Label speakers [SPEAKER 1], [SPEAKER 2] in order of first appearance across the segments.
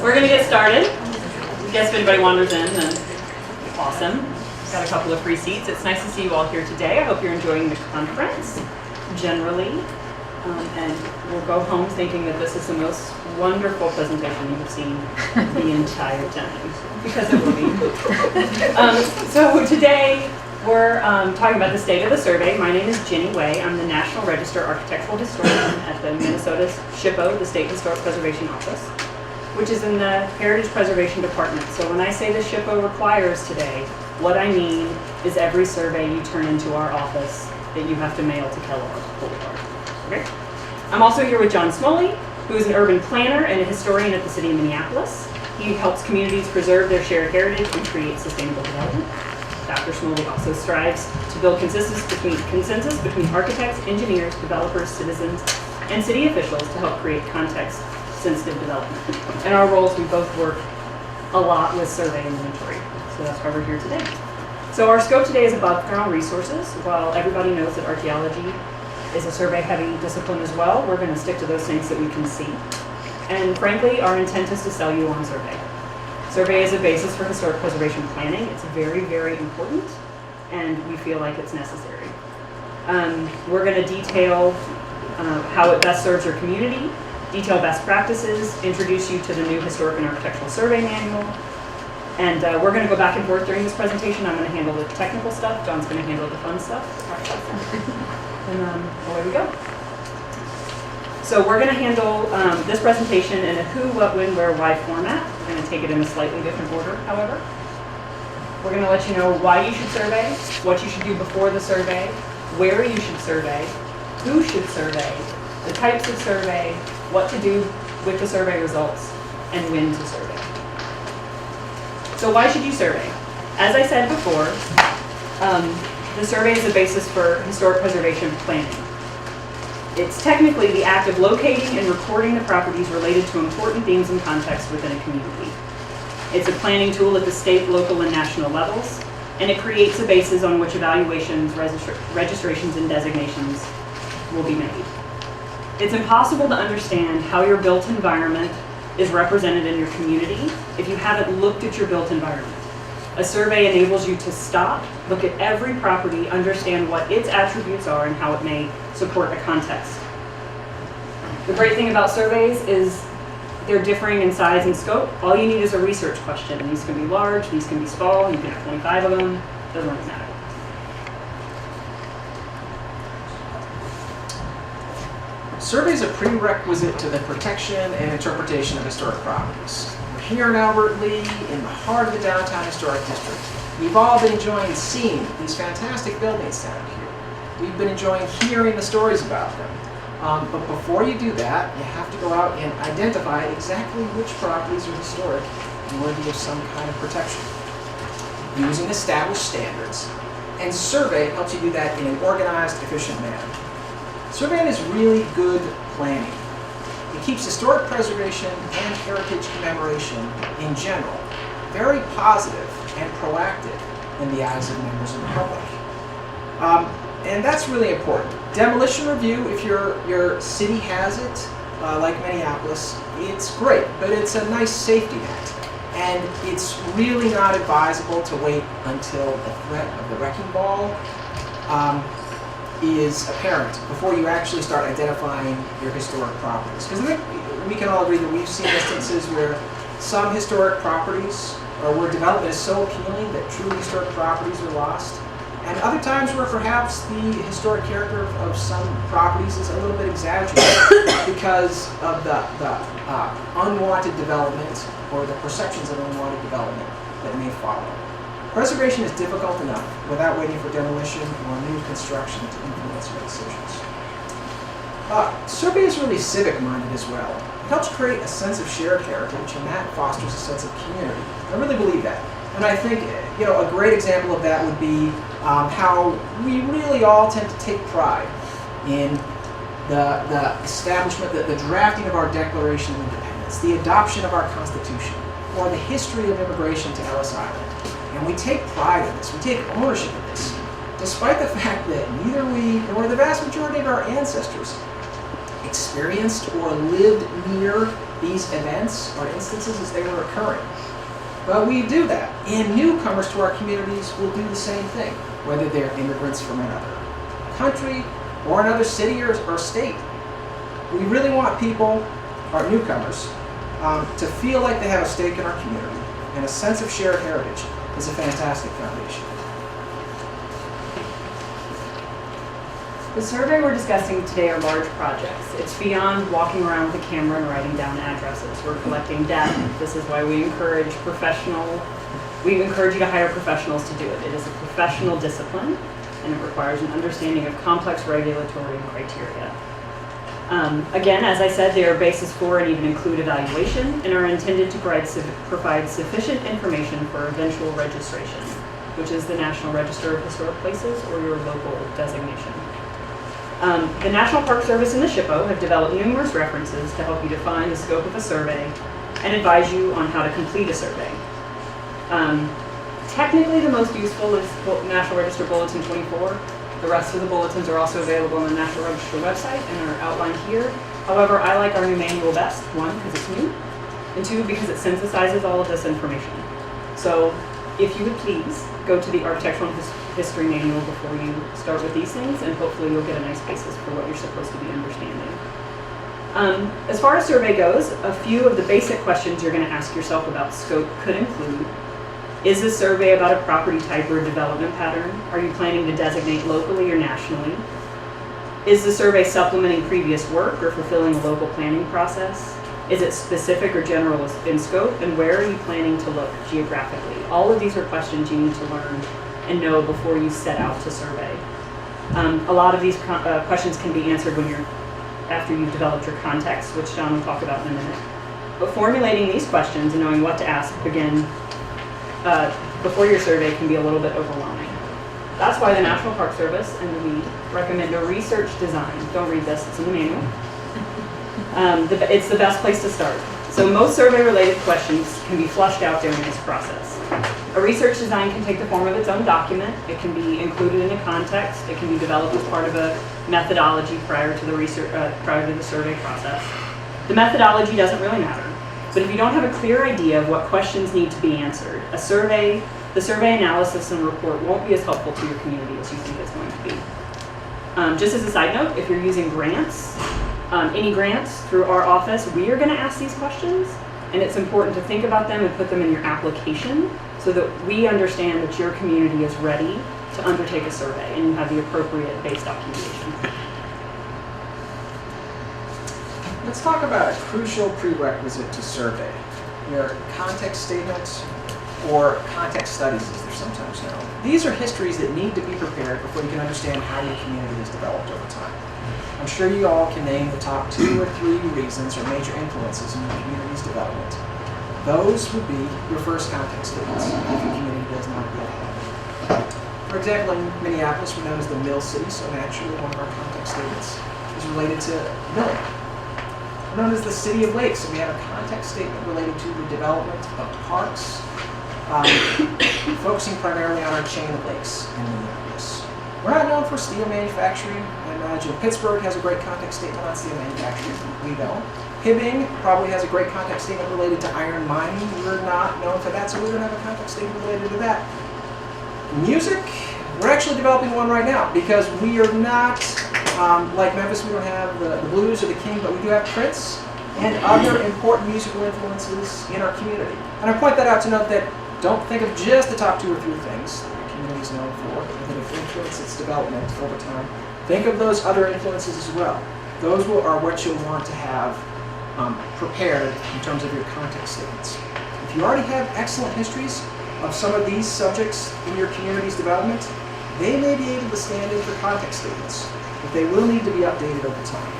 [SPEAKER 1] We're going to get started. I guess if anybody wanders in, then awesome. Got a couple of free seats. It's nice to see you all here today. I hope you're enjoying the conference generally. And we'll go home thinking that this is the most wonderful presentation you have seen the entire time, because it will be. So today we're talking about the state of the survey. My name is Ginny. I'm the National Register Architectural Historian at the Minnesota SHPO, the State Historic Preservation Office, which is in the Heritage Preservation Department. So when I say the SHPO requires today, what I mean is every survey you turn into our office that you have to mail to Kellogg Boulevard. Okay? I'm also here with John Smoley, who is an urban planner and a historian at the city of Minneapolis. He helps communities preserve their shared heritage and create sustainable development. Dr. Smoley also strives to build consensus between architects, engineers, developers, citizens, and city officials to help create context-sensitive development. In our roles, we both work a lot with survey and inventory, so that's why we're here today. So our scope today is about background resources. While everybody knows that archaeology is a survey-heavy discipline as well, we're going to stick to those things that we can see. And frankly, our intent is to sell you on survey. Survey is a basis for historic preservation planning. It's very, very important, and we feel like it's necessary. We're going to detail how it best serves your community, detail best practices, introduce you to the new Historic and Architectural Survey Manual, and we're going to go back and forth during this presentation. I'm going to handle the technical stuff. John's going to handle the fun stuff. And away we go. So we're going to handle this presentation in a who, what, when, where, why format. We're going to take it in a slightly different order, however. We're going to let you know why you should survey, what you should do before the survey, where you should survey, who should survey, the types of survey, what to do with the survey results, and when to survey. So why should you survey? As I said before, the survey is the basis for historic preservation planning. It's technically the act of locating and recording the properties related to important themes and contexts within a community. It's a planning tool at the state, local, and national levels, and it creates a basis on which evaluations, registrations, and designations will be made. It's impossible to understand how your built environment is represented in your community if you haven't looked at your built environment. A survey enables you to stop, look at every property, understand what its attributes are and how it may support a context. The great thing about surveys is they're differing in size and scope. All you need is a research question. These can be large, these can be small, you can have 25 of them, doesn't really matter.
[SPEAKER 2] Survey is a prerequisite to the protection and interpretation of historic properties. We're here in Albert Lea, in the heart of the downtown historic district. We've all been enjoying seeing these fantastic buildings down here. We've been enjoying hearing the stories about them. But before you do that, you have to go out and identify exactly which properties are historic and worthy of some kind of protection, using established standards. And survey helps you do that in an organized, efficient manner. Surveying is really good planning. It keeps historic preservation and heritage commemoration in general very positive and proactive in the eyes of members of the public. And that's really important. Demolition review, if your city has it, like Minneapolis, it's great, but it's a nice safety net. And it's really not advisable to wait until the threat of the wrecking ball is apparent before you actually start identifying your historic properties. Because I think we can all agree that we've seen instances where some historic properties, or where development is so appealing that truly historic properties are lost. And other times where perhaps the historic character of some properties is a little bit exaggerated because of the unwanted development or the perceptions of unwanted development that may follow. Preservation is difficult enough without waiting for demolition or new construction to influence your decisions. Survey is really civic-minded as well. It helps create a sense of shared heritage, and that fosters a sense of community. I really believe that. And I think a great example of that would be how we really all tend to take pride in the establishment, the drafting of our Declaration of Independence, the adoption of our Constitution, or the history of immigration to Ellis Island. And we take pride in this, we take ownership of this, despite the fact that neither we nor the vast majority of our ancestors experienced or lived near these events or instances as they were occurring. But we do that, and newcomers to our communities will do the same thing, whether they're immigrants from another country or another city or state. We really want people, our newcomers, to feel like they have a stake in our community, and a sense of shared heritage is a fantastic foundation.
[SPEAKER 1] The survey we're discussing today are large projects. It's beyond walking around with a camera and writing down addresses. We're collecting data. This is why we encourage you to hire professionals to do it. It is a professional discipline, and it requires an understanding of complex regulatory criteria. Again, as I said, they are basis for and even include evaluation and are intended to provide sufficient information for eventual registration, which is the National Register of Historic Places or your local designation. The National Park Service and the SHPO have developed numerous references to help you define the scope of a survey and advise you on how to complete a survey. Technically, the most useful is National Register Bulletin 24. The rest of the bulletins are also available on the National Register website and are outlined here. However, I like our new manual best, one, because it's new, and two, because it synthesizes all of this information. So if you would please go to the Architectural History Manual before you start with these things, and hopefully you'll get a nice basis for what you're supposed to be understanding. As far as survey goes, a few of the basic questions you're going to ask yourself about scope could include: is this survey about a property type or development pattern? Are you planning to designate locally or nationally? Is the survey supplementing previous work or fulfilling a local planning process? Is it specific or general in scope? And where are you planning to look geographically? All of these are questions you need to learn and know before you set out to survey. A lot of these questions can be answered after you've developed your context, which John will talk about in a minute. But formulating these questions and knowing what to ask before your survey can be a little bit overwhelming. That's why the National Park Service and we recommend a research design. Don't read this, it's in the manual. It's the best place to start. So most survey-related questions can be flushed out during this process. A research design can take the form of its own document. It can be included in a context. It can be developed as part of a methodology prior to the survey process. The methodology doesn't really matter. But if you don't have a clear idea of what questions need to be answered, the survey analysis and report won't be as helpful to your community as you think it's going to be. Just as a side note, if you're using grants, any grants through our office, we are going to ask these questions, and it's important to think about them and put them in your application so that we understand that your community is ready to undertake a survey and you have the appropriate base documentation.
[SPEAKER 2] Let's talk about a crucial prerequisite to survey, your context statements or context studies as they're sometimes known. These are histories that need to be prepared before you can understand how your community is developed over time. I'm sure you all can name the top 2 or 3 reasons or major influences in your community's development. Those would be your first context statements if your community does not yet have them. For example, in Minneapolis, we're known as the Mill City, so naturally one of our context statements is related to milling. We're known as the City of Lakes, and we have a context statement related to the development of parks, focusing primarily on our chain of lakes in Minneapolis. We're not known for steel manufacturing. I imagine Pittsburgh has a great context statement on steel manufacturing. We don't. Hibbing probably has a great context statement related to iron mining. We're not known for that, so we don't have a context statement related to that. Music, we're actually developing one right now because we are not, like Memphis, we don't have the blues or the king, but we do have Prince and other important musical influences in our community. And I point that out to note that don't think of just the top 2 or 3 things that your community is known for that have influenced its development over time. Think of those other influences as well. Those are what you'll want to have prepared in terms of your context statements. If you already have excellent histories of some of these subjects in your community's development, they may be able to stand in for context statements, but they will need to be updated over time.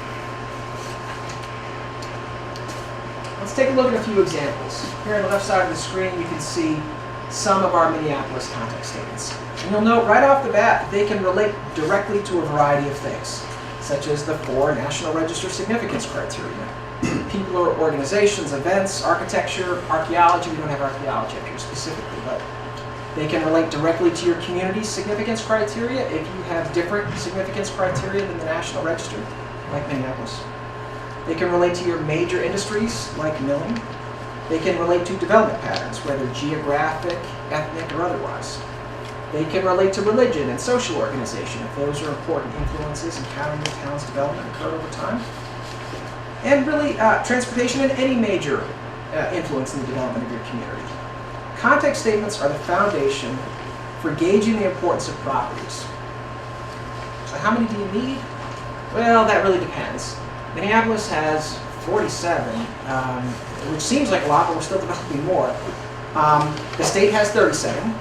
[SPEAKER 2] Let's take a look at a few examples. Here on the left side of the screen, you can see some of our Minneapolis context statements. And you'll note right off the bat, they can relate directly to a variety of things, such as the 4 National Register significance criteria. People or organizations, events, architecture, archaeology. We don't have archaeology up here specifically, but they can relate directly to your community's significance criteria if you have different significance criteria than the National Register, like Minneapolis. They can relate to your major industries, like milling. They can relate to development patterns, whether geographic, ethnic, or otherwise. They can relate to religion and social organization, if those are important influences in how your town's development occurred over time. And really, transportation and any major influence in the development of your community. Context statements are the foundation for gauging the importance of properties. So how many do you need? Well, that really depends. Minneapolis has 47, which seems like a lot, but we're still developing more. The state has 37.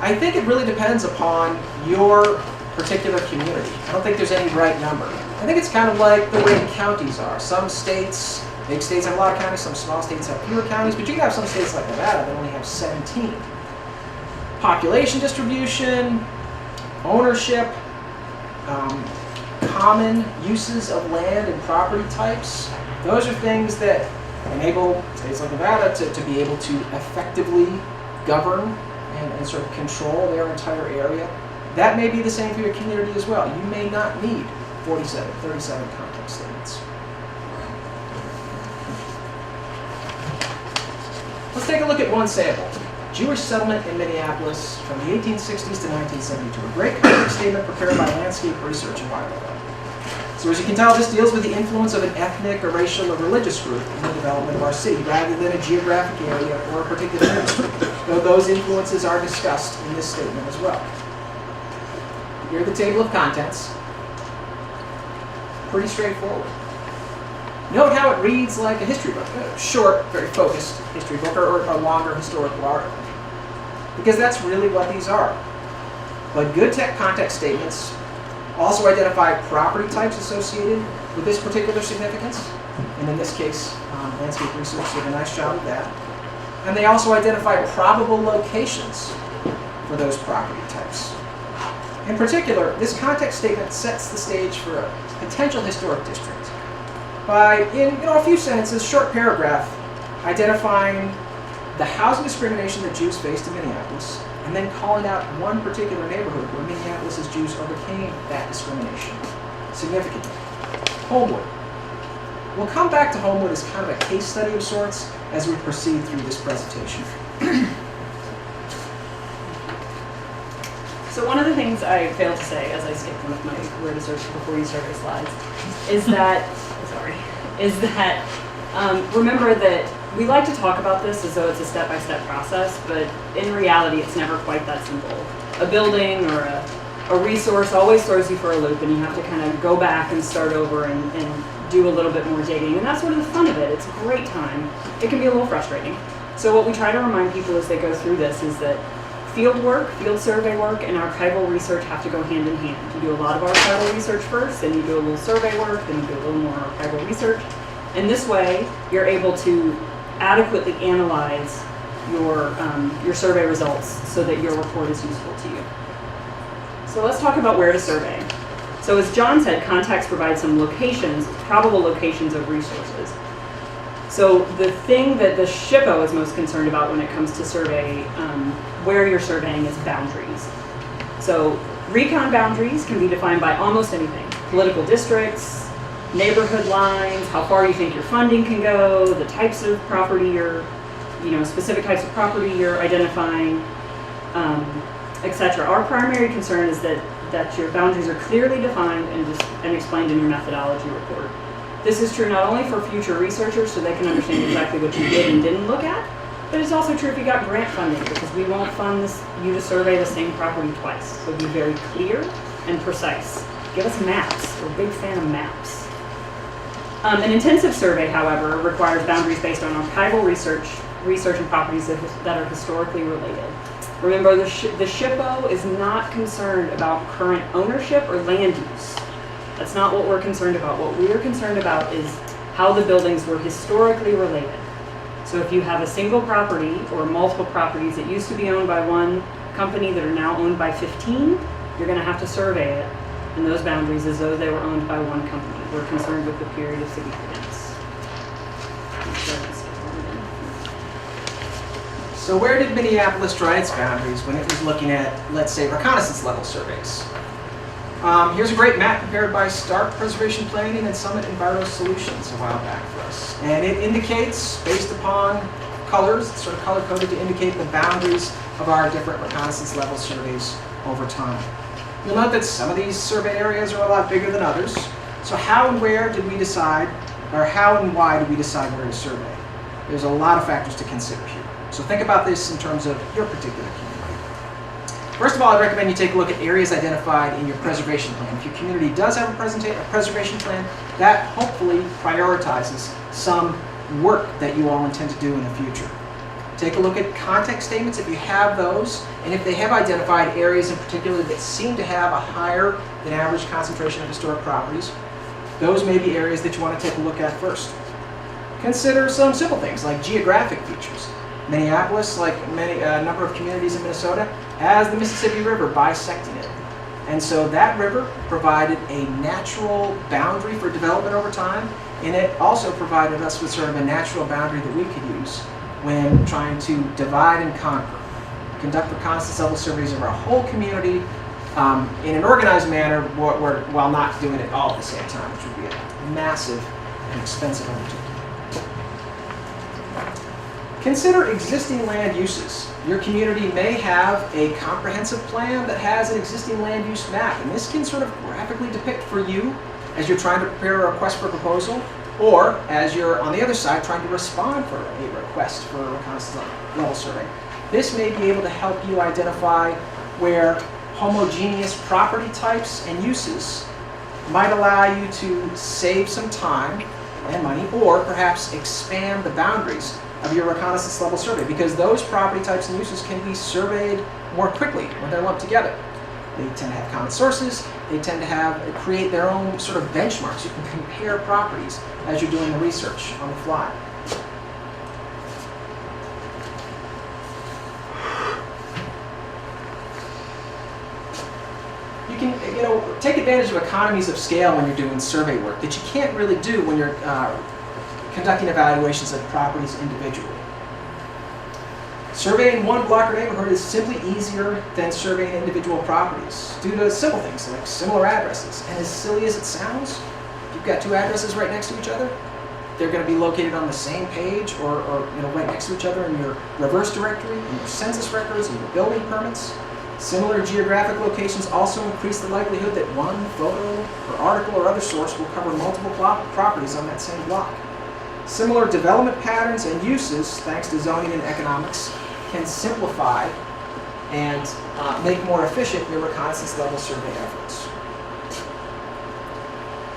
[SPEAKER 2] I think it really depends upon your particular community. I don't think there's any right number. I think it's kind of like the way counties are. Some states, big states have a lot of counties, some small states have fewer counties, but you can have some states like Nevada that only have 17. Population distribution, ownership, common uses of land and property types, those are things that enable states like Nevada to be able to effectively govern and sort of control their entire area. That may be the same for your community as well. You may not need 37 context statements. Let's take a look at one sample. Jewish settlement in Minneapolis from the 1860s to 1972. A great context statement prepared by landscape research a while ago. So as you can tell, this deals with the influence of an ethnic or racial or religious group in the development of our city, rather than a geographic area or a particular industry, though those influences are discussed in this statement as well. Here are the table of contents. Pretty straightforward. Note how it reads like a history book, a short, very focused history book, or a longer historical article. Because that's really what these are. But good context statements also identify property types associated with this particular significance. And in this case, landscape research did a nice job of that. And they also identify probable locations for those property types. In particular, this context statement sets the stage for a potential historic district by, in a few sentences, short paragraph, identifying the housing discrimination that Jews faced in Minneapolis, and then calling out one particular neighborhood where Minneapolis' Jews overcame that discrimination significantly. Homewood. We'll come back to Homewood as kind of a case study of sorts as we proceed through this presentation.
[SPEAKER 1] So one of the things I failed to say as I skipped one of my where to search before you survey slides is that, remember that we like to talk about this as though it's a step-by-step process, but in reality it's never quite that simple. A building or a resource always throws you for a loop, and you have to kind of go back and start over and do a little bit more digging, and that's sort of the fun of it. It's a great time. It can be a little frustrating. So what we try to remind people as they go through this is that field work, field survey work, and archival research have to go hand in hand. You do a lot of archival research first, then you do a little survey work, then you do a little more archival research. And this way, you're able to adequately analyze your survey results so that your report is useful to you. So let's talk about where to survey. So as John said, context provides some locations, probable locations of resources. So the thing that the SHPO is most concerned about when it comes to survey, where you're surveying, is boundaries. So recon boundaries can be defined by almost anything. Political districts, neighborhood lines, how far you think your funding can go, the types of property specific types of property you're identifying, etc. Our primary concern is that your boundaries are clearly defined and explained in your methodology report. This is true not only for future researchers so they can understand exactly what you did and didn't look at, but it's also true if you got grant funding, because we won't fund you to survey the same property twice. So be very clear and precise. Give us maps. We're a big fan of maps. An intensive survey, however, requires boundaries based on archival research and properties that are historically related. Remember, the SHPO is not concerned about current ownership or land use. That's not what we're concerned about. What we are concerned about is how the buildings were historically related. So if you have a single property or multiple properties that used to be owned by one company that are now owned by 15, you're going to have to survey it in those boundaries as though they were owned by one company. We're concerned with the period of significance.
[SPEAKER 2] So where did Minneapolis draw its boundaries when it was looking at, let's say, reconnaissance level surveys? Here's a great map prepared by Stark Preservation Planning and Summit Enviro Solutions a while back for us. And it indicates, based upon colors, it's sort of color-coded to indicate the boundaries of our different reconnaissance level surveys over time. You'll note that some of these survey areas are a lot bigger than others. So how and where did we decide, or how and why did we decide where to survey? There's a lot of factors to consider here. So think about this in terms of your particular community. First of all, I'd recommend you take a look at areas identified in your preservation plan. If your community does have a preservation plan, that hopefully prioritizes some work that you all intend to do in the future. Take a look at context statements if you have those, and if they have identified areas in particular that seem to have a higher than average concentration of historic properties, those may be areas that you want to take a look at first. Consider some simple things like geographic features. Minneapolis, like a number of communities in Minnesota, has the Mississippi River bisecting it. And so that river provided a natural boundary for development over time, and it also provided us with sort of a natural boundary that we could use when trying to divide and conquer. Conduct reconnaissance level surveys of our whole community in an organized manner while not doing it all at the same time, which would be a massive and expensive undertaking. Consider existing land uses. Your community may have a comprehensive plan that has an existing land use map, and this can sort of graphically depict for you as you're trying to prepare a request for proposal, or as you're on the other side trying to respond for a request for a reconnaissance level survey. This may be able to help you identify where homogeneous property types and uses might allow you to save some time and money, or perhaps expand the boundaries of your reconnaissance level survey, because those property types and uses can be surveyed more quickly when they're lumped together. They tend to have common sources. They tend to create their own sort of benchmarks. You can compare properties as you're doing the research on the fly. You can, take advantage of economies of scale when you're doing survey work that you can't really do when you're conducting evaluations of properties individually. Surveying one block or neighborhood is simply easier than surveying individual properties due to simple things like similar addresses. And as silly as it sounds, if you've got two addresses right next to each other, they're going to be located on the same page or right next to each other in your reverse directory, in your census records, in your building permits. Similar geographic locations also increase the likelihood that one photo or article or other source will cover multiple properties on that same block. Similar development patterns and uses, thanks to zoning and economics, can simplify and make more efficient your reconnaissance level survey efforts.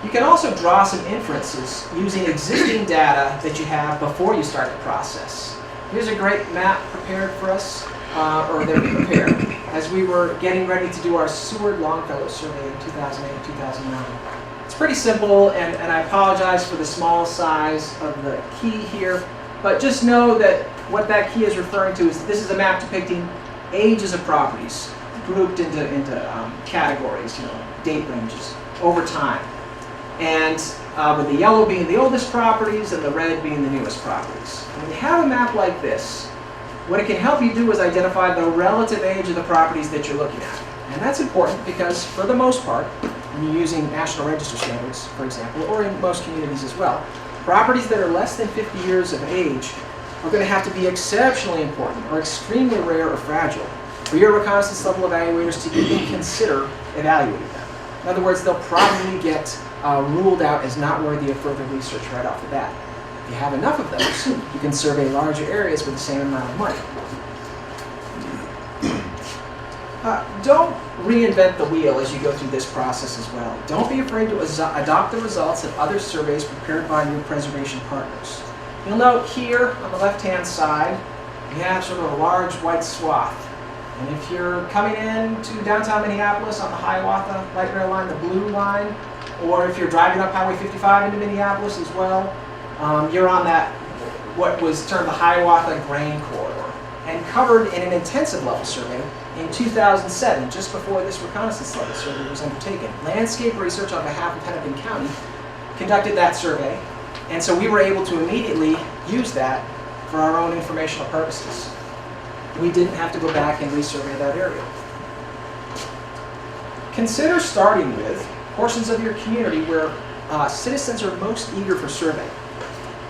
[SPEAKER 2] You can also draw some inferences using existing data that you have before you start the process. Here's a great map prepared for us, or that we prepared, as we were getting ready to do our Seward Longfellow survey in 2008-2009. It's pretty simple, and I apologize for the small size of the key here, but just know that what that key is referring to is this is a map depicting ages of properties grouped into categories, date ranges over time. And with the yellow being the oldest properties and the red being the newest properties. And when you have a map like this, what it can help you do is identify the relative age of the properties that you're looking at. And that's important because, for the most part, when you're using National Register standards, for example, or in most communities as well, properties that are less than 50 years of age are going to have to be exceptionally important or extremely rare or fragile for your reconnaissance level evaluators to even consider evaluating them. In other words, they'll probably get ruled out as not worthy of further research right off the bat. If you have enough of those, you can survey larger areas with the same amount of money. Don't reinvent the wheel as you go through this process as well. Don't be afraid to adopt the results of other surveys prepared by your preservation partners. You'll note here on the left-hand side, you have sort of a large white swath. And if you're coming in to downtown Minneapolis on the Hiawatha light rail line, the blue line, or if you're driving up Highway 55 into Minneapolis as well, you're on that, what was termed the Hiawatha Grain Corridor, and covered in an intensive level survey in 2007, just before this reconnaissance level survey was undertaken. Landscape Research on behalf of Hennepin County conducted that survey, and so we were able to immediately use that for our own informational purposes. We didn't have to go back and resurvey that area. Consider starting with portions of your community where citizens are most eager for survey.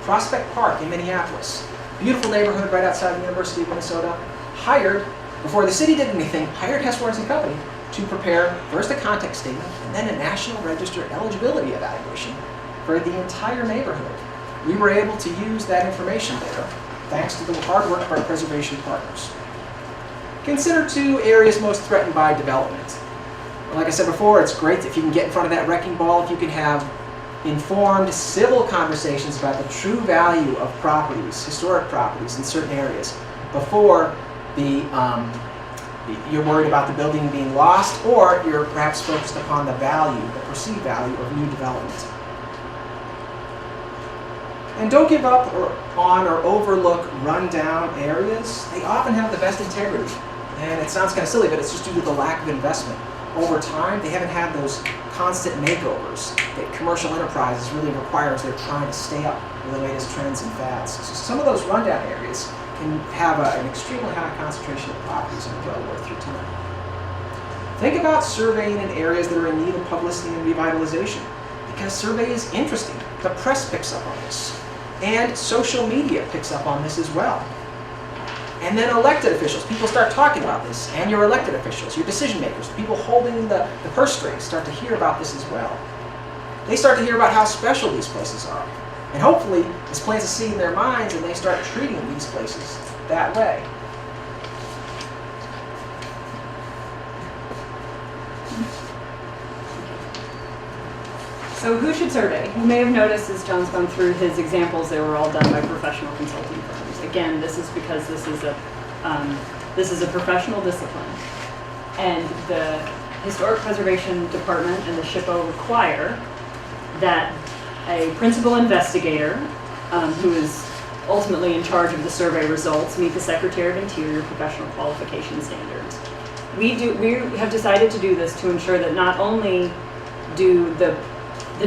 [SPEAKER 2] Prospect Park in Minneapolis, beautiful neighborhood right outside the University of Minnesota, hired, before the city did anything, hired Hess Warren & Company to prepare first a context statement and then a National Register eligibility evaluation for the entire neighborhood. We were able to use that information there thanks to the hard work of our preservation partners. Consider two areas most threatened by development. Like I said before, it's great if you can get in front of that wrecking ball, if you can have informed civil conversations about the true value of properties, historic properties in certain areas, before you're worried about the building being lost, or you're perhaps focused upon the value, the perceived value of new development. And don't give up on or overlook rundown areas. They often have the best integrity. And it sounds kind of silly, but it's just due to the lack of investment. Over time, they haven't had those constant makeovers that commercial enterprises really require as they're trying to stay up with the latest trends and fads. So some of those rundown areas can have an extremely high concentration of properties and are well worth your time. Think about surveying in areas that are in need of publicity and revitalization, because survey is interesting. The press picks up on this, and social media picks up on this as well. And then elected officials, people start talking about this, and your elected officials, your decision makers, people holding the purse strings start to hear about this as well. They start to hear about how special these places are. And hopefully, this plants a seed in their minds and they start treating these places that way.
[SPEAKER 1] So who should survey? You may have noticed as John's gone through his examples, they were all done by professional consulting firms. Again, this is because this is a professional discipline, and the Historic Preservation Department and the SHPO require that a principal investigator, who is ultimately in charge of the survey results, meet the Secretary of Interior professional qualification standards. We have decided to do this to ensure that not only do the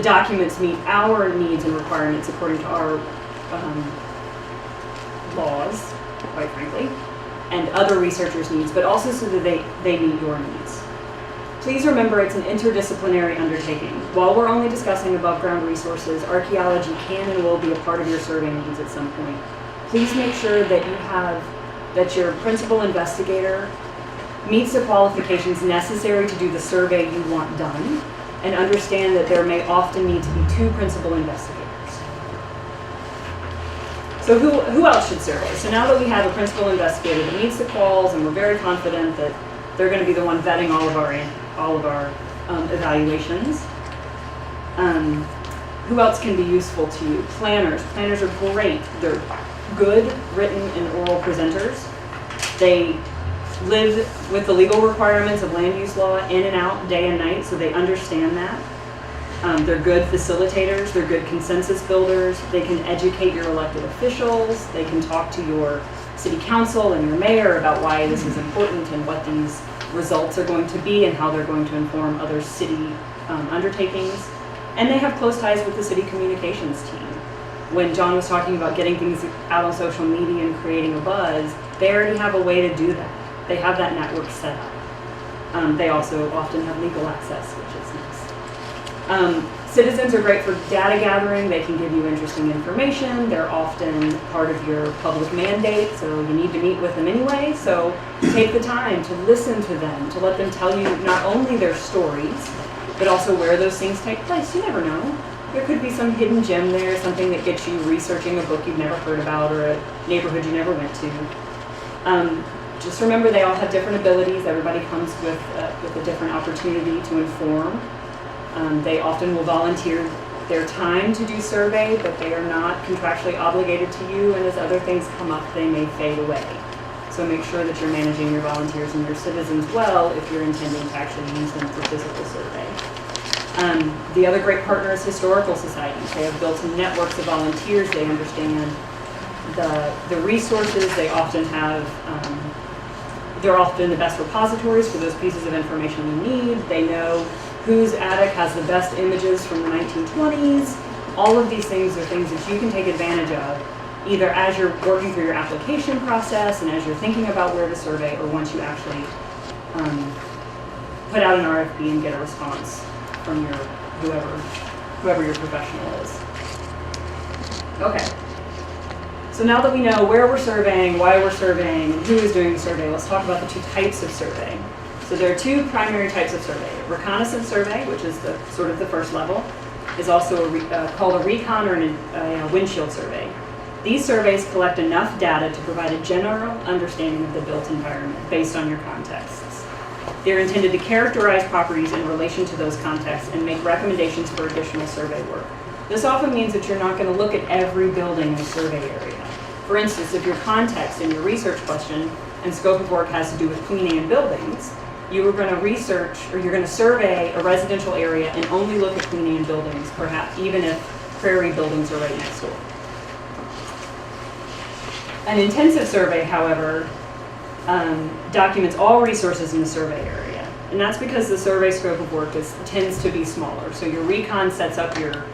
[SPEAKER 1] documents meet our needs and requirements according to our laws, quite frankly, and other researchers' needs, but also so that they meet your needs. Please remember it's an interdisciplinary undertaking. While we're only discussing above-ground resources, archaeology can and will be a part of your survey needs at some point. Please make sure that your principal investigator meets the qualifications necessary to do the survey you want done, and understand that there may often need to be two principal investigators. So who else should survey? So now that we have a principal investigator that meets the quals, and we're very confident that they're going to be the one vetting all of our evaluations, who else can be useful to you? Planners. Planners are great. They're good written and oral presenters. They live with the legal requirements of land use law in and out, day and night, so they understand that. They're good facilitators, they're good consensus builders, they can educate your elected officials, they can talk to your city council and your mayor about why this is important and what these results are going to be and how they're going to inform other city undertakings. And they have close ties with the city communications team. When John was talking about getting things out on social media and creating a buzz, they already have a way to do that. They have that network set up. They also often have legal access, which is nice. Citizens are great for data gathering. They can give you interesting information. They're often part of your public mandate, so you need to meet with them anyway. So take the time to listen to them, to let them tell you not only their stories, but also where those things take place. You never know. There could be some hidden gem there, something that gets you researching a book you've never heard about or a neighborhood you never went to. Just remember they all have different abilities. Everybody comes with a different opportunity to inform. They often will volunteer their time to do survey, but they are not contractually obligated to you, and as other things come up, they may fade away. So make sure that you're managing your volunteers and your citizens well if you're intending to actually use them for physical survey. The other great partner is historical societies. They have built-in networks of volunteers. They understand the resources. They often have, they're often the best repositories for those pieces of information you need. They know whose attic has the best images from the 1920s. All of these things are things that you can take advantage of, either as you're working through your application process and as you're thinking about where to survey, or once you actually put out an RFP and get a response from your whoever your professional is. Okay. So now that we know where we're surveying, why we're surveying, and who is doing the survey, let's talk about the two types of surveying. So there are two primary types of survey. Reconnaissance survey, which is the sort of the first level, is also called a recon or a windshield survey. These surveys collect enough data to provide a general understanding of the built environment based on your contexts. They're intended to characterize properties in relation to those contexts and make recommendations for additional survey work. This often means that you're not going to look at every building in a survey area. For instance, if your context in your research question and scope of work has to do with Queen Anne buildings, you are going to research or you're going to survey a residential area and only look at Queen Anne buildings, perhaps even if Prairie buildings are right next door. An intensive survey, however, documents all resources in the survey area. And that's because the survey scope of work tends to be smaller. So your recon sets up your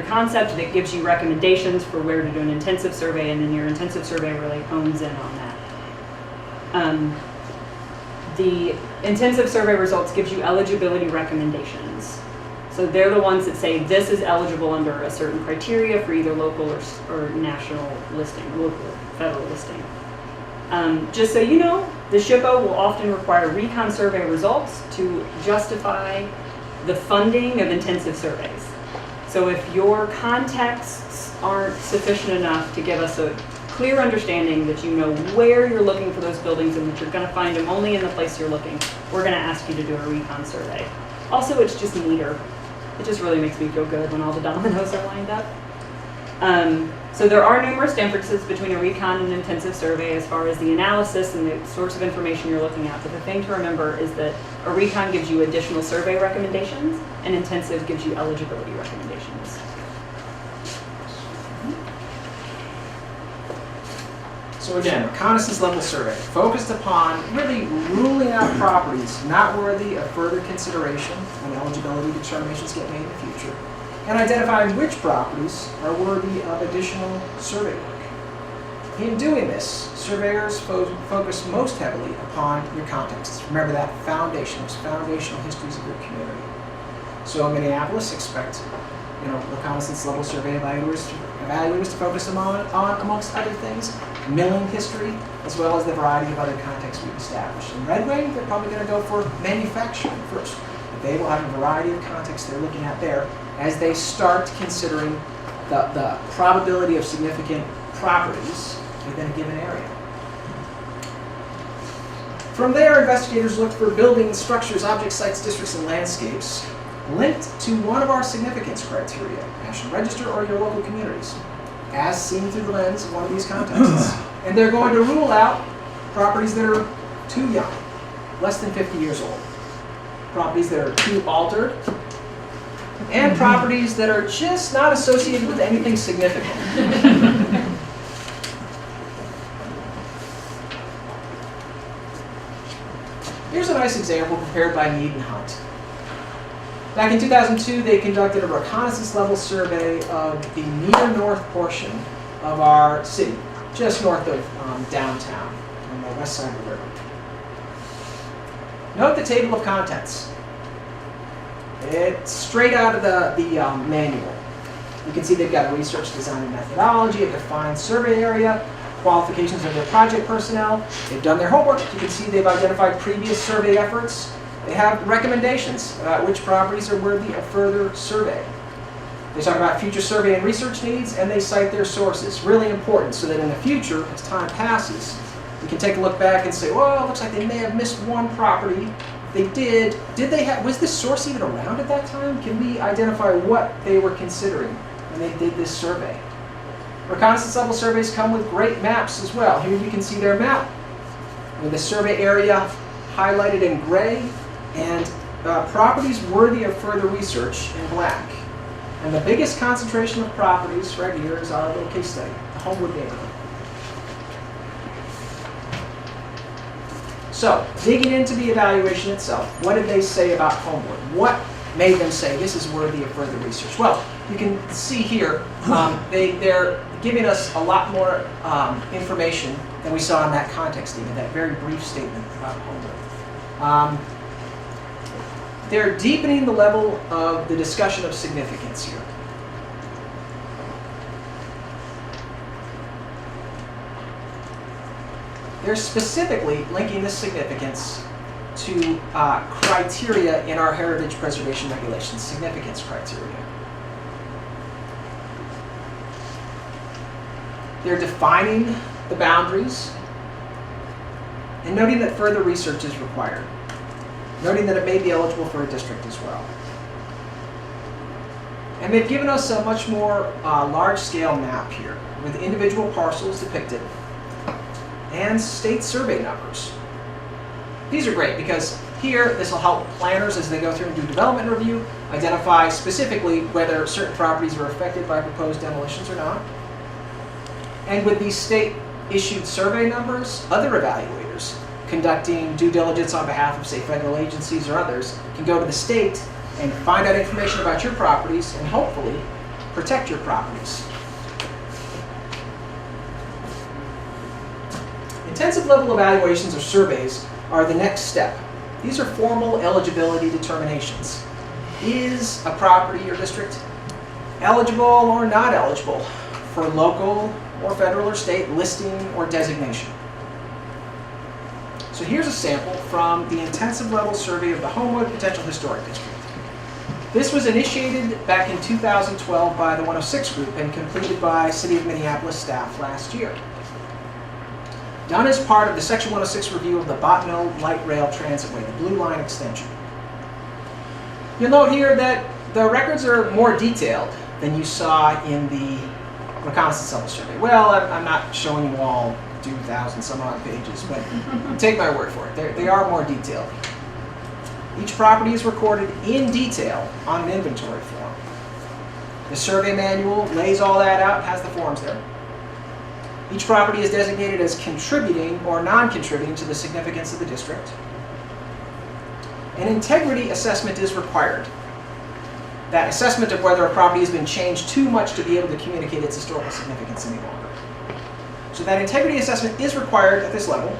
[SPEAKER 1] concept that gives you recommendations for where to do an intensive survey, and then your intensive survey really hones in on that. The intensive survey results gives you eligibility recommendations. So they're the ones that say this is eligible under a certain criteria for either local or national listing, local, federal listing. Just so you know, the SHPO will often require recon survey results to justify the funding of intensive surveys. So if your contexts aren't sufficient enough to give us a clear understanding that you know where you're looking for those buildings and that you're going to find them only in the place you're looking, we're going to ask you to do a recon survey. Also, it's just neater. It just really makes me feel good when all the dominoes are lined up. So there are numerous differences between a recon and intensive survey as far as the analysis and the sorts of information you're looking at. But the thing to remember is that a recon gives you additional survey recommendations and intensive gives you eligibility recommendations.
[SPEAKER 2] So again, reconnaissance level survey, focused upon really ruling out properties not worthy of further consideration when eligibility determinations get made in the future, and identifying which properties are worthy of additional survey work. In doing this, surveyors focus most heavily upon your contexts. Remember that those foundational histories of your community. So in Minneapolis, expect reconnaissance level survey evaluators to focus on, amongst other things, milling history, as well as the variety of other contexts we've established. In Red Wing, they're probably going to go for manufacturing first. But they will have a variety of contexts they're looking at there as they start considering the probability of significant properties within a given area. From there, investigators look for buildings, structures, objects, sites, districts, and landscapes linked to one of our significance criteria, National Register or your local communities, as seen through the lens of one of these contexts. And they're going to rule out properties that are too young, less than 50 years old, properties that are too altered, and properties that are just not associated with anything significant. Here's a nice example prepared by Mead and Hunt. Back in 2002, they conducted a reconnaissance level survey of the near north portion of our city, just north of downtown, on the west side of the river. Note the table of contents. It's straight out of the manual. You can see they've got a research design and methodology, a defined survey area, qualifications of their project personnel. They've done their homework. You can see they've identified previous survey efforts. They have recommendations about which properties are worthy of further survey. They talk about future survey and research needs, and they cite their sources. Really important, so that in the future, as time passes, we can take a look back and say, well, it looks like they may have missed one property. They did they have, was this source even around at that time? Can we identify what they were considering when they did this survey? Reconnaissance level surveys come with great maps as well. Here you can see their map with the survey area highlighted in gray and properties worthy of further research in black. And the biggest concentration of properties right here is our little case study, the Homewood neighborhood. So, digging into the evaluation itself, what did they say about Homewood? What made them say this is worthy of further research? Well, you can see here, they're giving us a lot more information than we saw in that context statement, that very brief statement about Homewood. they're deepening the level of the discussion of significance here. They're specifically linking this significance to criteria in our heritage preservation regulations, significance criteria. They're defining the boundaries and noting that further research is required, noting that it may be eligible for a district as well. And they've given us a much more large-scale map here with individual parcels depicted and state survey numbers. These are great because here this will help planners as they go through and do development review identify specifically whether certain properties are affected by proposed demolitions or not. And with these state-issued survey numbers, other evaluators conducting due diligence on behalf of, say, federal agencies or others can go to the state and find out information about your properties and hopefully protect your properties. Intensive level evaluations or surveys are the next step. These are formal eligibility determinations. Is a property or district eligible or not eligible for local or federal or state listing or designation? So here's a sample from the intensive level survey of the Homewood Potential Historic District. This was initiated back in 2012 by the 106 group and completed by City of Minneapolis staff last year. Done as part of the Section 106 review of the Bottineau Light Rail Transitway, the Blue Line extension. You'll note here that the records are more detailed than you saw in the reconnaissance level survey. Well, I'm not showing you all 2,000 some odd pages, but take my word for it. They are more detailed. Each property is recorded in detail on an inventory form. The survey manual lays all that out, has the forms there. Each property is designated as contributing or non-contributing to the significance of the district. An integrity assessment is required. That assessment of whether a property has been changed too much to be able to communicate its historical significance any longer. So that integrity assessment is required at this level.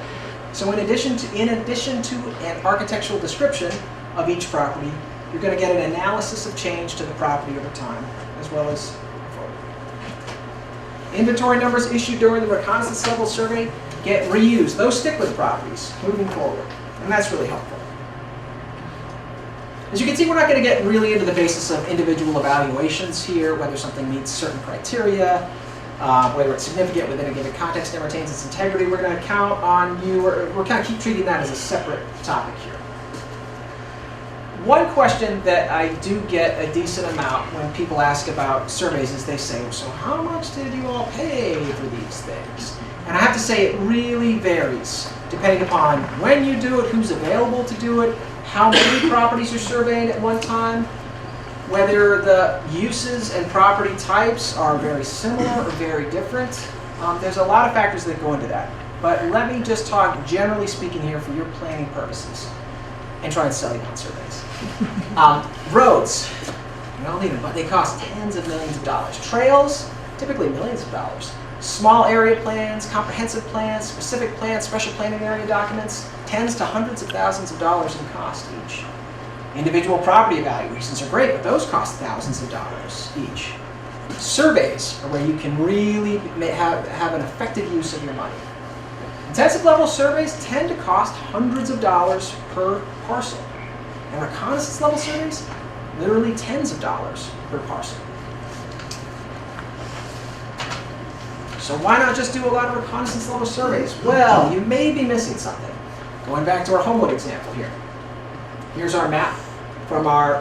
[SPEAKER 2] So in addition to an architectural description of each property, you're going to get an analysis of change to the property over time, as well as a photo. Inventory numbers issued during the reconnaissance level survey get reused. Those stick with properties moving forward, and that's really helpful. As you can see, we're not going to get really into the basis of individual evaluations here, whether something meets certain criteria, whether it's significant within a given context and retains its integrity. We're going to count on you, we're kind of keep treating that as a separate topic here. One question that I do get a decent amount when people ask about surveys is they say, so how much did you all pay for these things? And I have to say it really varies depending upon when you do it, who's available to do it, how many properties you're surveying at one time, whether the uses and property types are very similar or very different. There's a lot of factors that go into that. But let me just talk generally speaking here for your planning purposes and try and sell you on surveys. Roads, you don't need them, but they cost tens of millions of dollars. Trails, typically millions of dollars. Small area plans, comprehensive plans, specific plans, special planning area documents, tens to hundreds of thousands of dollars in cost each. Individual property evaluations are great, but those cost thousands of dollars each. Surveys are where you can really have an effective use of your money. Intensive level surveys tend to cost hundreds of dollars per parcel. And reconnaissance level surveys, literally tens of dollars per parcel. So why not just do a lot of reconnaissance level surveys? Well, you may be missing something. Going back to our Homewood example here. Here's our map from our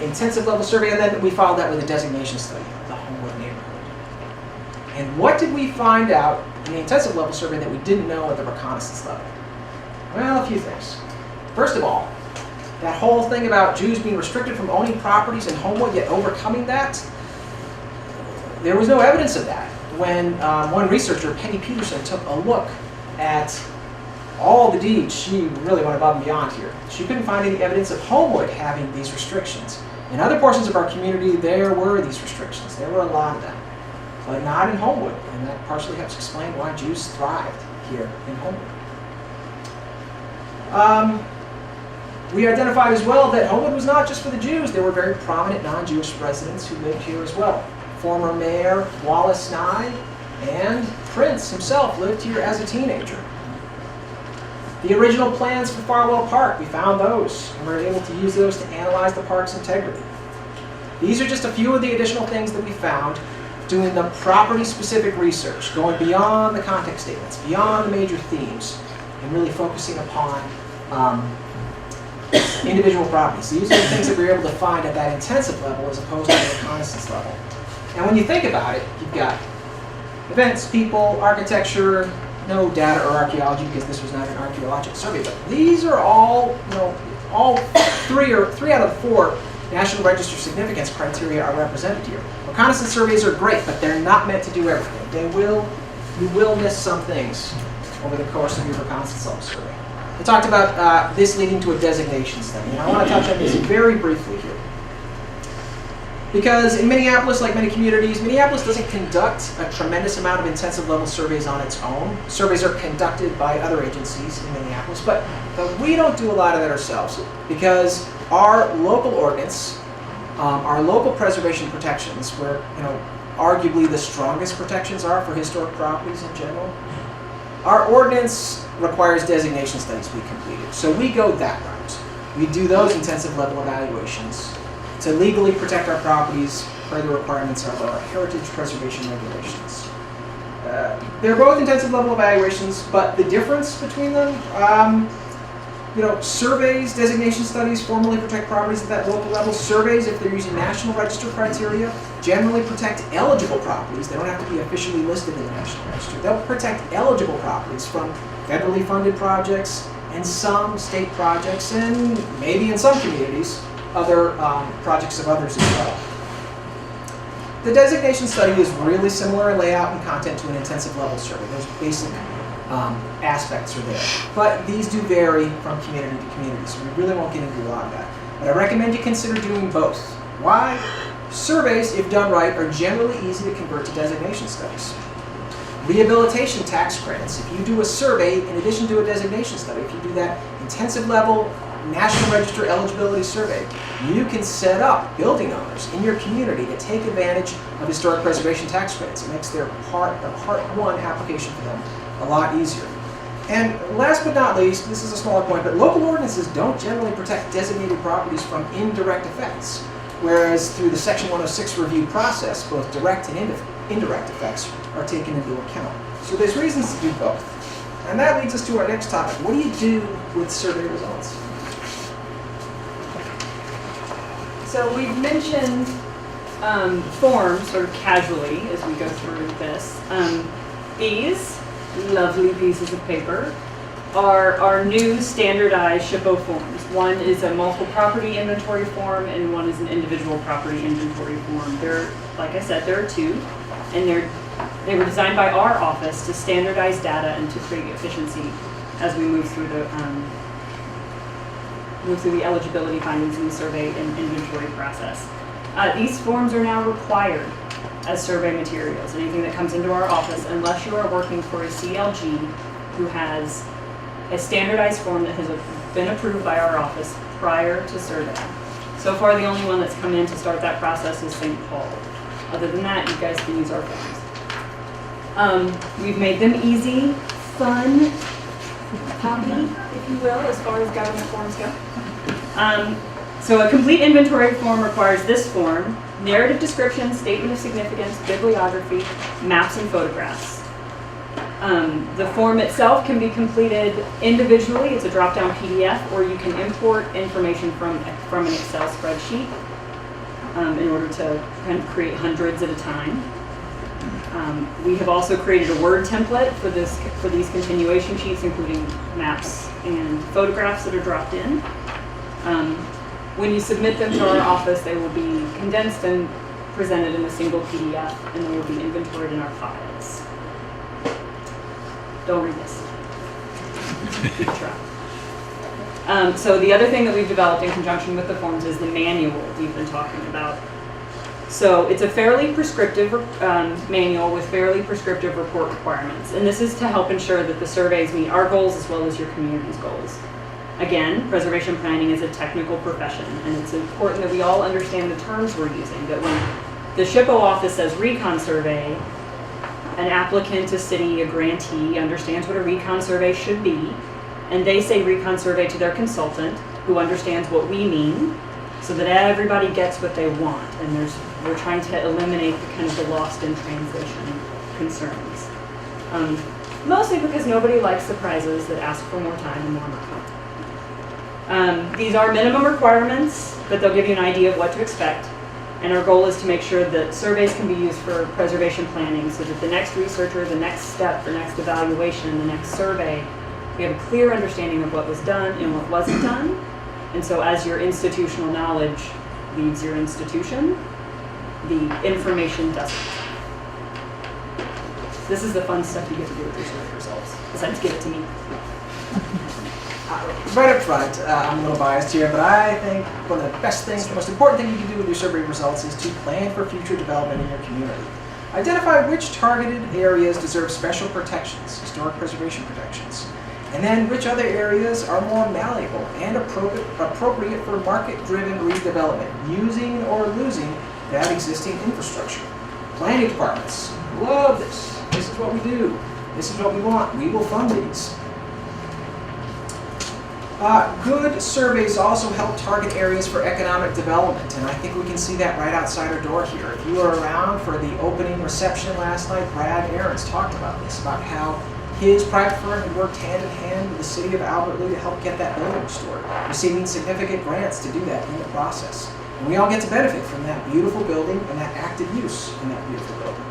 [SPEAKER 2] intensive level survey, and then we followed that with a designation study of the Homewood neighborhood. And what did we find out in the intensive level survey that we didn't know at the reconnaissance level? Well, a few things. First of all, that whole thing about Jews being restricted from owning properties in Homewood, yet overcoming that, there was no evidence of that. When one researcher, Penny Peterson, took a look at all the deeds, she really went above and beyond here. She couldn't find any evidence of Homewood having these restrictions. In other portions of our community, there were these restrictions. There were a lot of them, but not in Homewood. And that partially helps explain why Jews thrived here in Homewood. We identified as well that Homewood was not just for the Jews. There were very prominent non-Jewish residents who lived here as well. Former Mayor Wallace Nye and Prince himself lived here as a teenager. The original plans for Farwell Park, we found those, and we were able to use those to analyze the park's integrity. These are just a few of the additional things that we found doing the property-specific research, going beyond the context statements, beyond the major themes, and really focusing upon individual properties. These are the things that we were able to find at that intensive level as opposed to the reconnaissance level. And when you think about it, you've got events, people, architecture, no data or archaeology because this was not an archaeological survey, but these are all, all three out of the 4 National Register significance criteria are represented here. Reconnaissance surveys are great, but they're not meant to do everything. You will miss some things over the course of your reconnaissance level survey. I talked about this leading to a designation study, and I want to touch on this very briefly here. Because in Minneapolis, like many communities, Minneapolis doesn't conduct a tremendous amount of intensive level surveys on its own. Surveys are conducted by other agencies in Minneapolis, but we don't do a lot of that ourselves because our local ordinance, our local preservation protections, where arguably the strongest protections are for historic properties in general, our ordinance requires designation studies be completed. So we go that route. We do those intensive level evaluations to legally protect our properties per the requirements of our heritage preservation regulations. They're both intensive level evaluations, but the difference between them, surveys, designation studies formally protect properties at that local level. Surveys, if they're using National Register criteria, generally protect eligible properties. They don't have to be officially listed in the National Register. They'll protect eligible properties from federally funded projects and some state projects, and maybe in some communities, other projects of others as well. The designation study is really similar in layout and content to an intensive level survey. Those basic aspects are there. But these do vary from community to community, so we really won't get into a lot of that. But I recommend you consider doing both. Why? Surveys, if done right, are generally easy to convert to designation studies. Rehabilitation tax credits, if you do a survey in addition to a designation study, if you do that intensive level National Register eligibility survey, you can set up building owners in your community to take advantage of historic preservation tax credits. It makes their Part 1 application for them a lot easier. And last but not least, this is a smaller point, but local ordinances don't generally protect designated properties from indirect effects, whereas through the Section 106 review process, both direct and indirect effects are taken into account. So there's reasons to do both. And that leads us to our next topic. What do you do with survey results?
[SPEAKER 1] So we've mentioned forms sort of casually as we go through this. These lovely pieces of paper are our new standardized SHPO forms. One is a multiple property inventory form and one is an individual property inventory form. They're, like I said, there are 2, and they were designed by our office to standardize data and to create efficiency as we move through the eligibility findings in the survey and inventory process. These forms are now required as survey materials. Anything that comes into our office, unless you are working for a CLG who has a standardized form that has been approved by our office prior to survey. So far, the only one that's come in to start that process is St. Paul. Other than that, you guys can use our forms. We've made them easy, fun, poppy, if you will, as far as government forms go. So a complete inventory form requires this form: narrative description, statement of significance, bibliography, maps, and photographs. The form itself can be completed individually. It's a drop-down PDF, or you can import information from an Excel spreadsheet in order to kind of create hundreds at a time. We have also created a Word template for these continuation sheets, including maps and photographs that are dropped in. When you submit them to our office, they will be condensed and presented in a single PDF, and they will be inventoried in our files. Don't read this. Good try. So the other thing that we've developed in conjunction with the forms is the manual we've been talking about. So it's a fairly prescriptive manual with fairly prescriptive report requirements, and this is to help ensure that the surveys meet our goals as well as your community's goals. Again, preservation planning is a technical profession, and it's important that we all understand the terms we're using, that when the SHPO office says recon survey, an applicant, a city, a grantee understands what a recon survey should be, and they say recon survey to their consultant, who understands what we mean, so that everybody gets what they want, and we're trying to eliminate the kind of the lost in translation concerns. Mostly because nobody likes surprises that ask for more time and more money. These are minimum requirements, but they'll give you an idea of what to expect. And our goal is to make sure that surveys can be used for preservation planning so that the next researcher, the next step, the next evaluation, the next survey, we have a clear understanding of what was done and what wasn't done. And so as your institutional knowledge leaves your institution, the information doesn't. This is the fun stuff you get to do with your survey results, besides give it to me.
[SPEAKER 2] Right up front, I'm a little biased here, but I think one of the best things, the most important thing you can do with your survey results is to plan for future development in your community. Identify which targeted areas deserve special protections, historic preservation protections, and then which other areas are more malleable and appropriate for market-driven redevelopment, using or losing that existing infrastructure. Planning departments love this. This is what we do. This is what we want. We will fund these. Good surveys also help target areas for economic development, and I think we can see that right outside our door here. If you were around for the opening reception last night, Brad Ahrens talked about this, about how his private firm had worked hand in hand with the city of Albert Lea to help get that building restored, receiving significant grants to do that in the process. And we all get to benefit from that beautiful building and that active use in that beautiful building.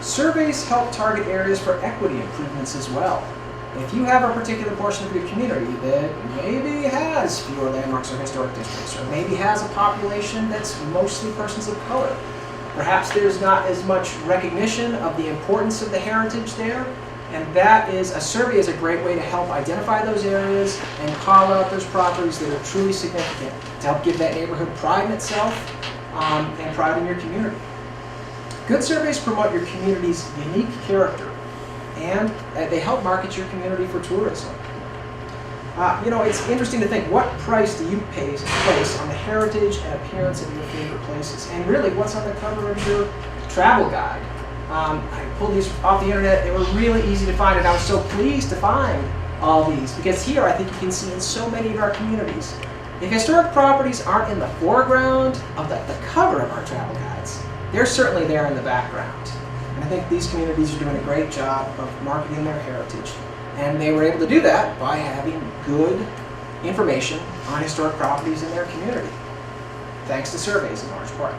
[SPEAKER 2] Surveys help target areas for equity improvements as well. If you have a particular portion of your community that maybe has fewer landmarks or historic districts, or maybe has a population that's mostly persons of color, perhaps there's not as much recognition of the importance of the heritage there, and that is, a survey is a great way to help identify those areas and call out those properties that are truly significant to help give that neighborhood pride in itself and pride in your community. Good surveys promote your community's unique character, and they help market your community for tourism. It's interesting to think, what price do you place on the heritage and appearance of your favorite places? And really, what's on the cover of your travel guide? I pulled these off the internet. They were really easy to find, and I was so pleased to find all these, because here I think you can see in so many of our communities, if historic properties aren't in the foreground of the cover of our travel guides, they're certainly there in the background. And I think these communities are doing a great job of marketing their heritage. And they were able to do that by having good information on historic properties in their community, thanks to surveys in large part.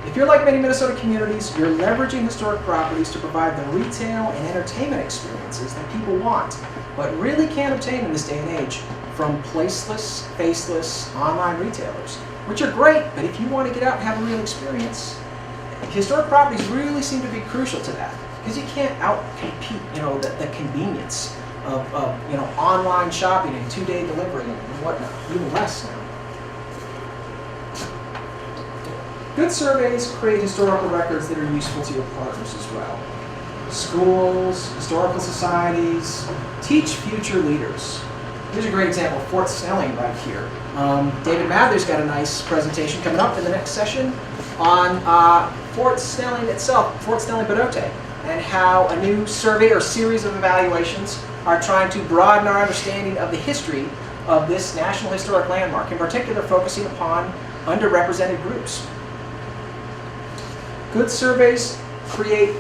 [SPEAKER 2] If you're like many Minnesota communities, you're leveraging historic properties to provide the retail and entertainment experiences that people want, but really can't obtain in this day and age from placeless, faceless online retailers, which are great, but if you want to get out and have a real experience, historic properties really seem to be crucial to that, because you can't out-compete, the convenience of online shopping and 2-day delivery and whatnot, even less now. Good surveys create historical records that are useful to your partners as well. Schools, historical societies, teach future leaders. Here's a great example, Fort Snelling right here. David Mather's got a nice presentation coming up in the next session on Fort Snelling itself, Fort Snelling Pedote, and how a new survey or series of evaluations are trying to broaden our understanding of the history of this National Historic Landmark, in particular focusing upon underrepresented groups. Good surveys create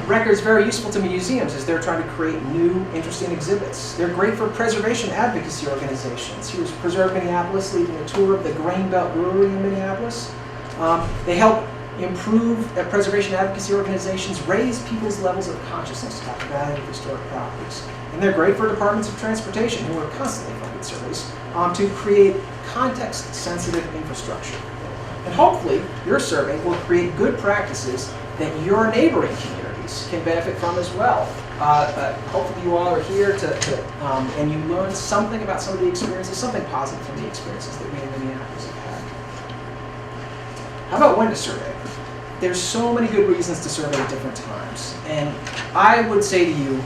[SPEAKER 2] records very useful to museums as they're trying to create new, interesting exhibits. They're great for preservation advocacy organizations. Here's Preserve Minneapolis leading a tour of the Grain Belt Brewery in Minneapolis. They help improve preservation advocacy organizations, raise people's levels of consciousness about the value of historic properties. And they're great for departments of transportation, who are constantly funding surveys, to create context-sensitive infrastructure. And hopefully, your survey will create good practices that your neighboring communities can benefit from as well. Hopefully you all are here and you learn something about some of the experiences, something positive from the experiences that we in Minneapolis have had. How about when to survey? There's so many good reasons to survey at different times. And I would say to you,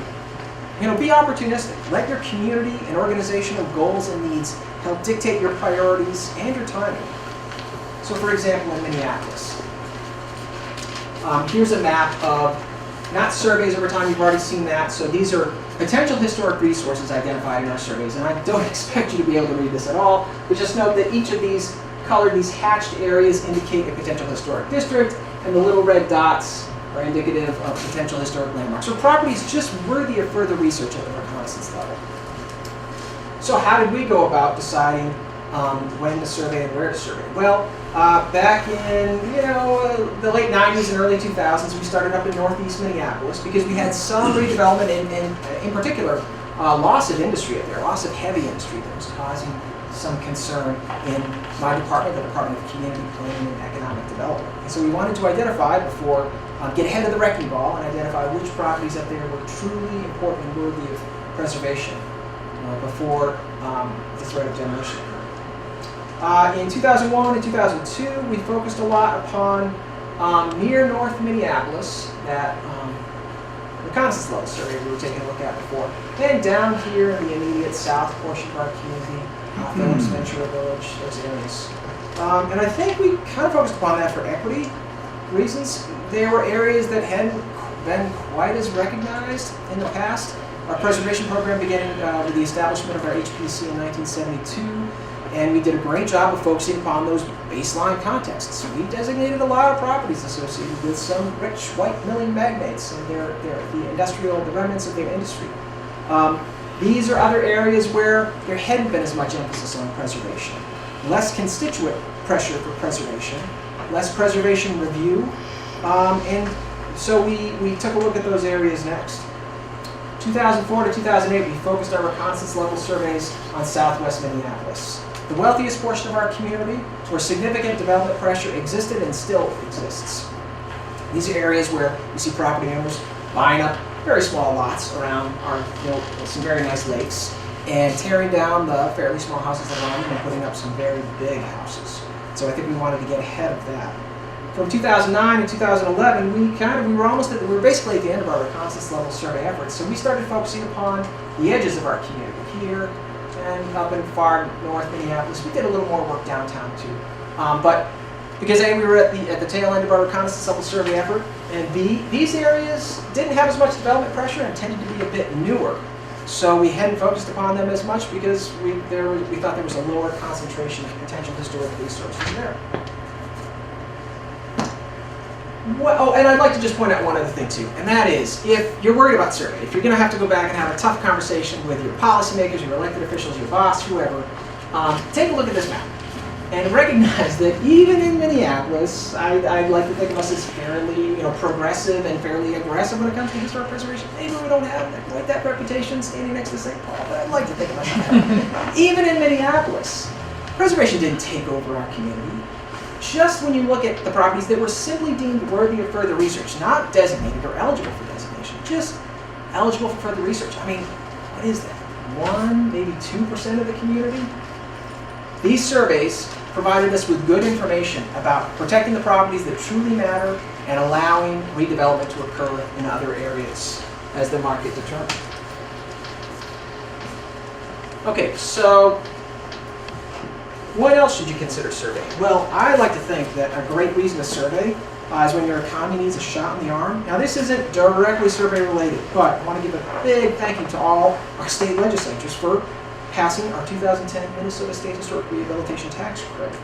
[SPEAKER 2] Be opportunistic. Let your community and organizational goals and needs help dictate your priorities and your timing. So for example, in Minneapolis, here's a map of not surveys over time, you've already seen that. So these are potential historic resources identified in our surveys, and I don't expect you to be able to read this at all, but just note that each of these colored, these hatched areas indicate a potential historic district, and the little red dots are indicative of potential historic landmarks, or properties just worthy of further research at the reconnaissance level. So how did we go about deciding when to survey and where to survey? Well, back in the late 90s and early 2000s, we started up in northeast Minneapolis because we had some redevelopment in particular, loss of industry up there, loss of heavy industry that was causing some concern in my department, the Department of Community Planning and Economic Development. And so we wanted to identify before, get ahead of the wrecking ball and identify which properties up there were truly important and worthy of preservation before the threat of demolition occurred. In 2001 and 2002, we focused a lot upon near North Minneapolis, that reconnaissance level survey we were taking a look at before, and down here in the immediate south portion of our community, Phillips, Ventura Village, those areas. And I think we kind of focused upon that for equity reasons. There were areas that hadn't been quite as recognized in the past. Our preservation program began with the establishment of our HPC in 1972, and we did a great job of focusing upon those baseline contexts. We designated a lot of properties associated with some rich white milling magnates and the remnants of their industry. These are other areas where there hadn't been as much emphasis on preservation. Less constituent pressure for preservation, less preservation review, and so we took a look at those areas next. 2004 to 2008, we focused our reconnaissance level surveys on southwest Minneapolis, the wealthiest portion of our community, where significant development pressure existed and still exists. These are areas where you see property owners buying up very small lots around some very nice lakes and tearing down the fairly small houses around them and putting up some very big houses. So I think we wanted to get ahead of that. From 2009 to 2011, we were basically at the end of our reconnaissance level survey efforts. So we started focusing upon the edges of our community here and up in far north Minneapolis. We did a little more work downtown too. But because A, we were at the tail end of our reconnaissance level survey effort, and B, these areas didn't have as much development pressure and tended to be a bit newer. So we hadn't focused upon them as much because we thought there was a lower concentration of potential historic resources there. And I'd like to just point out one other thing too, and that is, if you're worried about survey, if you're going to have to go back and have a tough conversation with your policymakers, your elected officials, your boss, whoever, take a look at this map and recognize that even in Minneapolis, I'd like to think of us as fairly progressive and fairly aggressive when it comes to historic preservation. Maybe we don't have quite that reputation standing next to St. Paul, but I'd like to think of us that. Even in Minneapolis, preservation didn't take over our community. Just when you look at the properties that were simply deemed worthy of further research, not designated or eligible for designation, just eligible for further research. I mean, what is that? 1%, maybe 2% of the community? These surveys provided us with good information about protecting the properties that truly matter and allowing redevelopment to occur in other areas as the market determined. Okay, so what else should you consider surveying? Well, I like to think that a great reason to survey is when your economy needs a shot in the arm. Now, this isn't directly survey related, but I want to give a big thank you to all our state legislatures for passing our 2010 Minnesota State Historic Rehabilitation Tax Credit.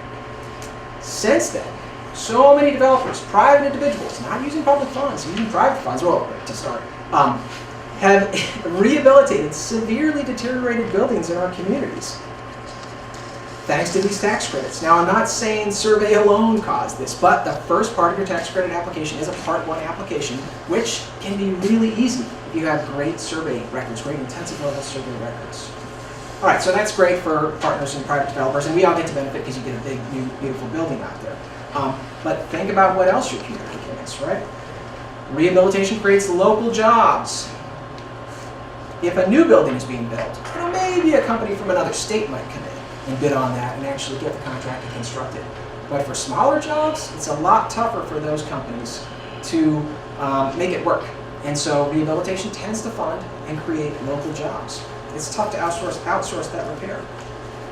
[SPEAKER 2] Since then, so many developers, private individuals, not using public funds, using private funds, well, to start, have rehabilitated severely deteriorated buildings in our communities, thanks to these tax credits. Now, I'm not saying survey alone caused this, but the first part of your tax credit application is a Part 1 application, which can be really easy if you have great survey records, great intensive level survey records. All right, so that's great for partners and private developers, and we all get to benefit because you get a big, new, beautiful building out there. But think about what else your community gets, right? Rehabilitation creates local jobs. If a new building is being built, maybe a company from another state might come in and bid on that and actually get the contract to construct it. But for smaller jobs, it's a lot tougher for those companies to make it work. And so rehabilitation tends to fund and create local jobs. It's tough to outsource that repair.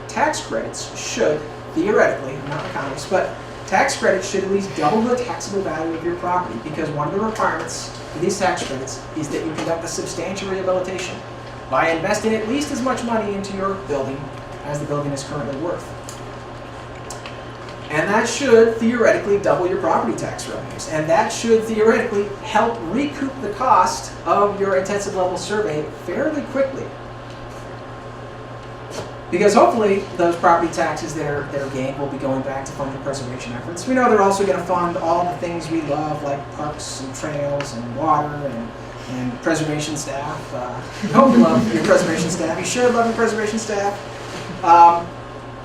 [SPEAKER 2] Tax credits should, theoretically, I'm not an economist, but tax credits should at least double the taxable value of your property, because one of the requirements for these tax credits is that you conduct a substantial rehabilitation by investing at least as much money into your building as the building is currently worth. And that should theoretically double your property tax revenues. And that should theoretically help recoup the cost of your intensive level survey fairly quickly. Because hopefully those property taxes that are gained will be going back to fund the preservation efforts. We know they're also going to fund all the things we love, like parks and trails and water and preservation staff. You hope you love your preservation staff. You should love your preservation staff.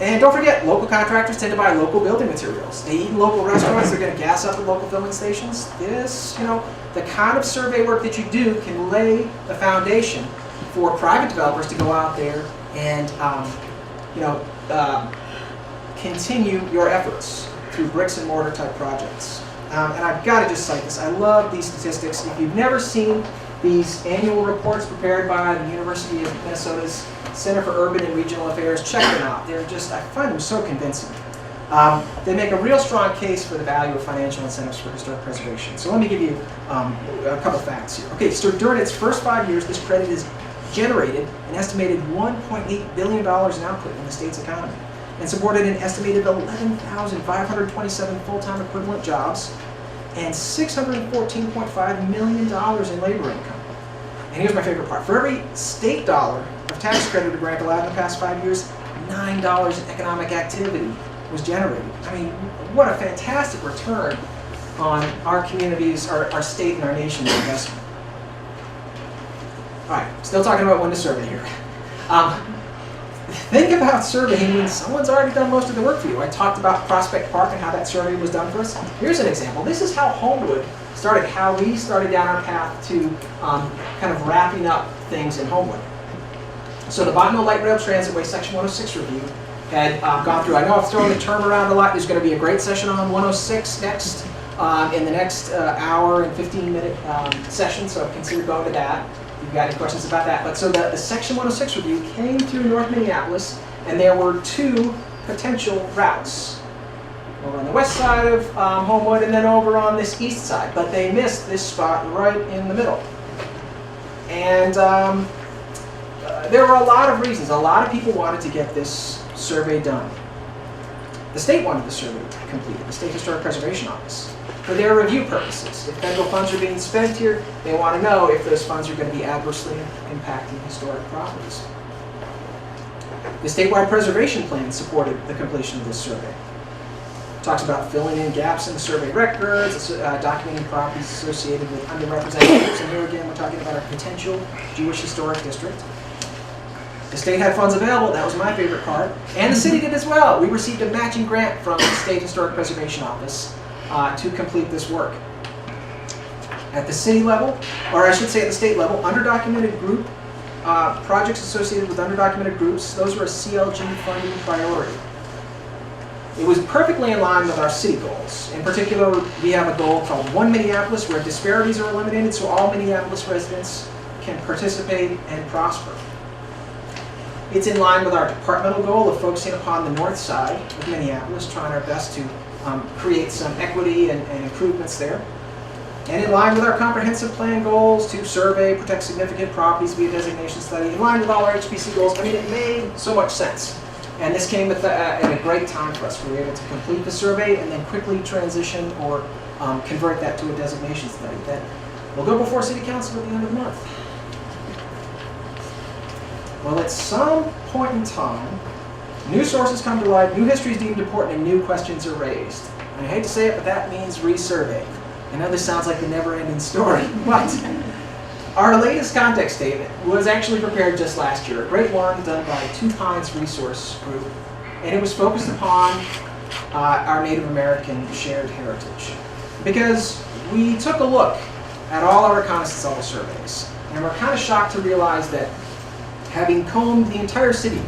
[SPEAKER 2] And don't forget, local contractors tend to buy local building materials. They eat in local restaurants. They're going to gas up at local filling stations. This, the kind of survey work that you do can lay the foundation for private developers to go out there and continue your efforts through bricks and mortar type projects. And I've got to just cite this. I love these statistics. If you've never seen these annual reports prepared by the University of Minnesota's Center for Urban and Regional Affairs, check them out. I find them so convincing. They make a real strong case for the value of financial incentives for historic preservation. So let me give you a couple facts here. Okay, so during its first 5 years, this credit has generated an estimated $1.8 billion in output in the state's economy and supported an estimated 11,527 full-time equivalent jobs and $614.5 million in labor income. And here's my favorite part. For every state dollar of tax credit a grant allowed in the past 5 years, $9 in economic activity was generated. I mean, what a fantastic return on our communities, our state, and our nation's investment. All right, still talking about when to survey here. Think about surveying when someone's already done most of the work for you. I talked about Prospect Park and how that survey was done for us. Here's an example. This is how Homewood started, how we started down our path to kind of wrapping up things in Homewood. So the Bonneville Light Rail Transitway Section 106 review had gone through. I know I've thrown the term around a lot. There's going to be a great session on 106 next, in the next hour and 15-minute session, so consider going to that. If you've got any questions about that. But so the Section 106 review came through North Minneapolis, and there were two potential routes. Over on the west side of Homewood and then over on this east side. But they missed this spot right in the middle. And there were a lot of reasons. A lot of people wanted to get this survey done. The state wanted the survey completed, the State Historic Preservation Office, for their review purposes. If federal funds are being spent here, they want to know if those funds are going to be adversely impacting historic properties. The statewide preservation plan supported the completion of this survey. It talks about filling in gaps in the survey records, documenting properties associated with underrepresented groups, and here again we're talking about our potential Jewish historic district. The state had funds available, that was my favorite part, and the city did as well. We received a matching grant from the State Historic Preservation Office to complete this work. At the city level, or I should say at the state level, underdocumented group, projects associated with underdocumented groups, those were a CLG funding priority. It was perfectly in line with our city goals. In particular, we have a goal called One Minneapolis, where disparities are eliminated so all Minneapolis residents can participate and prosper. It's in line with our departmental goal of focusing upon the north side of Minneapolis, trying our best to create some equity and improvements there. And in line with our comprehensive plan goals to survey, protect significant properties via designation study, in line with all our HPC goals. I mean, it made so much sense. And this came at a great time for us. We were able to complete the survey and then quickly transition or convert that to a designation study that will go before City Council at the end of the month. Well, at some point in time, new sources come to light, new history is deemed important, and new questions are raised. And I hate to say it, but that means resurveying. I know this sounds like the never-ending story, but our latest context statement was actually prepared just last year, a great one done by Two Pines Resource Group, and it was focused upon our Native American shared heritage. Because we took a look at all our reconnaissance level surveys, and we're kind of shocked to realize that having combed the entire city,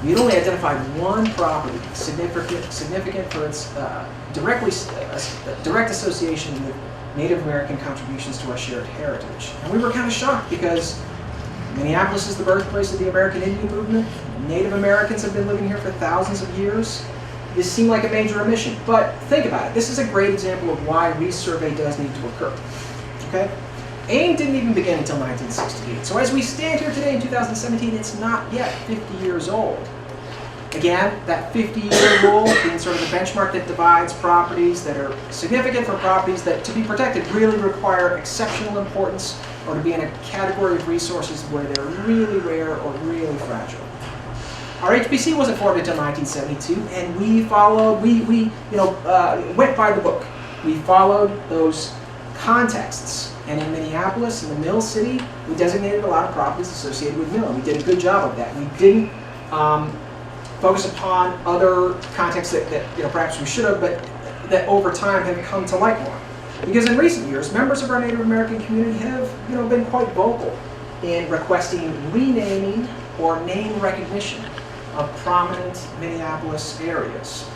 [SPEAKER 2] we had only identified one property significant for its direct association with Native American contributions to our shared heritage. And we were kind of shocked because Minneapolis is the birthplace of the American Indian movement. Native Americans have been living here for thousands of years. This seemed like a major omission, but think about it. This is a great example of why resurvey does need to occur. Okay? AIM didn't even begin until 1968. So as we stand here today in 2017, it's not yet 50 years old. Again, that 50-year rule being sort of the benchmark that divides properties that are significant from properties that, to be protected, really require exceptional importance or to be in a category of resources where they're really rare or really fragile. Our HBC wasn't formed until 1972, and we followed, went by the book. We followed those contexts. And in Minneapolis, in the Mill City, we designated a lot of properties associated with mill, and we did a good job of that. We didn't focus upon other contexts that perhaps we should have, but that over time have come to like more. Because in recent years, members of our Native American community have been quite vocal in requesting renaming or name recognition of prominent Minneapolis areas.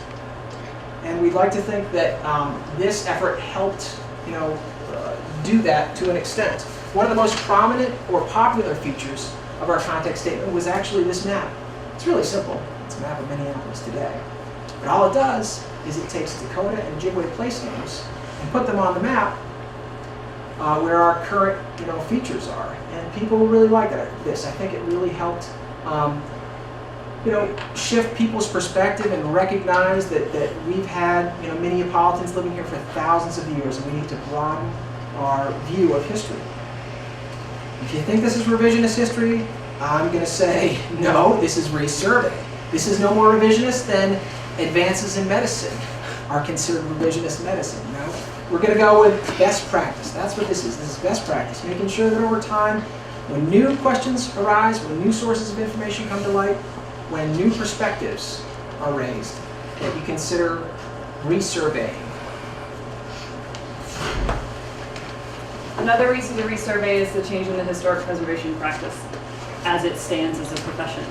[SPEAKER 2] And we'd like to think that this effort helped do that to an extent. One of the most prominent or popular features of our context statement was actually this map. It's really simple. It's a map of Minneapolis today. But all it does is it takes Dakota and Ojibwe place names and put them on the map where our current features are. And people really like this. I think it really helped shift people's perspective and recognize that we've had Minneapolitans living here for thousands of years, and we need to broaden our view of history. If you think this is revisionist history, I'm going to say no, this is resurvey. This is no more revisionist than advances in medicine are considered revisionist medicine. We're going to go with best practice. That's what this is. This is best practice, making sure that over time, when new questions arise, when new sources of information come to light, when new perspectives are raised, that you consider resurveying.
[SPEAKER 1] Another reason to resurvey is the change in the historic preservation practice as it stands as a profession.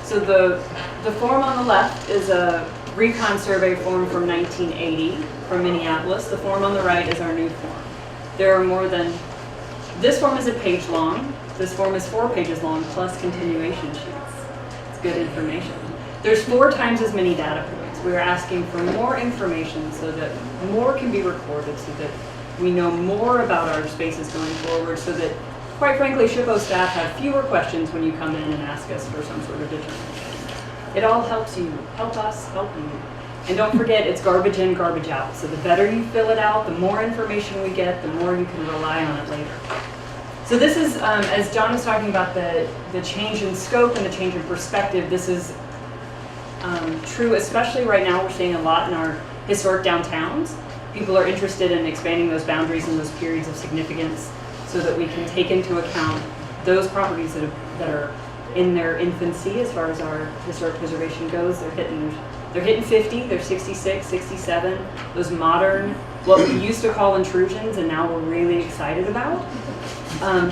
[SPEAKER 1] So the form on the left is a recon survey form from 1980 from Minneapolis. The form on the right is our new form. There are this form is a page long. This form is 4 pages long plus continuation sheets. It's good information. There's 4 times as many data points. We're asking for more information so that more can be recorded, so that we know more about our spaces going forward, so that, quite frankly, SHPO staff have fewer questions when you come in and ask us for some sort of determination. It all helps you, help us, help you. And don't forget, it's garbage in, garbage out. So the better you fill it out, the more information we get, the more you can rely on it later. So this is, as John was talking about the change in scope and the change in perspective, this is true, especially right now. We're seeing a lot in our historic downtowns. People are interested in expanding those boundaries and those periods of significance so that we can take into account those properties that are in their infancy as far as our historic preservation goes. They're hitting 50, they're 66, 67. Those modern, what we used to call intrusions and now we're really excited about.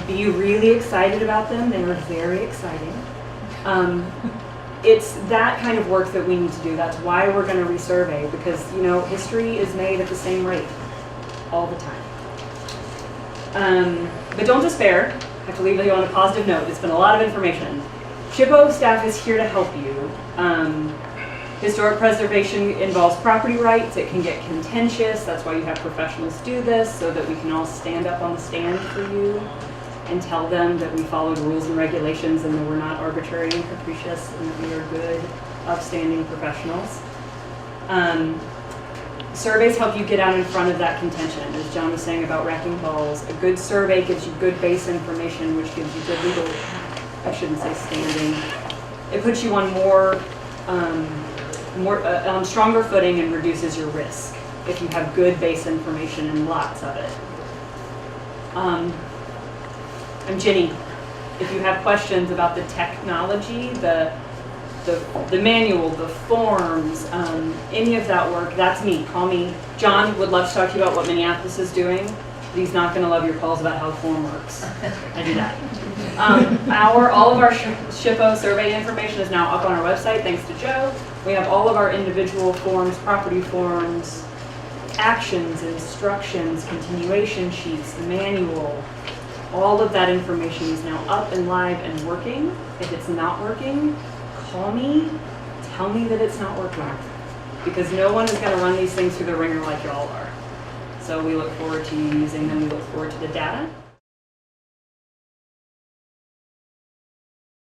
[SPEAKER 1] Be you really excited about them? They were very exciting. It's that kind of work that we need to do. That's why we're going to resurvey, because history is made at the same rate all the time. But don't despair. I have to leave you on a positive note. It's been a lot of information. SHPO staff is here to help you. Historic preservation involves property rights. It can get contentious. That's why you have professionals do this, so that we can all stand up on the stand for you and tell them that we follow the rules and regulations and that we're not arbitrary and capricious and that we are good, upstanding professionals. Surveys help you get out in front of that contention. As John was saying about wrecking balls, a good survey gives you good base information, which gives you good legal, I shouldn't say standing. It puts you on on stronger footing and reduces your risk if you have good base information and lots of it. I'm Ginny. If you have questions about the technology, the manual, the forms, any of that work, that's me. Call me. John would love to talk to you about what Minneapolis is doing, but he's not going to love your calls about how the form works. I do that. All of our SHPO survey information is now up on our website, thanks to Joe. We have all of our individual forms, property forms, actions, instructions, continuation sheets, the manual, all of that information is now up and live and working. If it's not working, call me, tell me that it's not working. Because no one is going to run these things through the ringer like y'all are. So we look forward to you using them. We look forward to the data.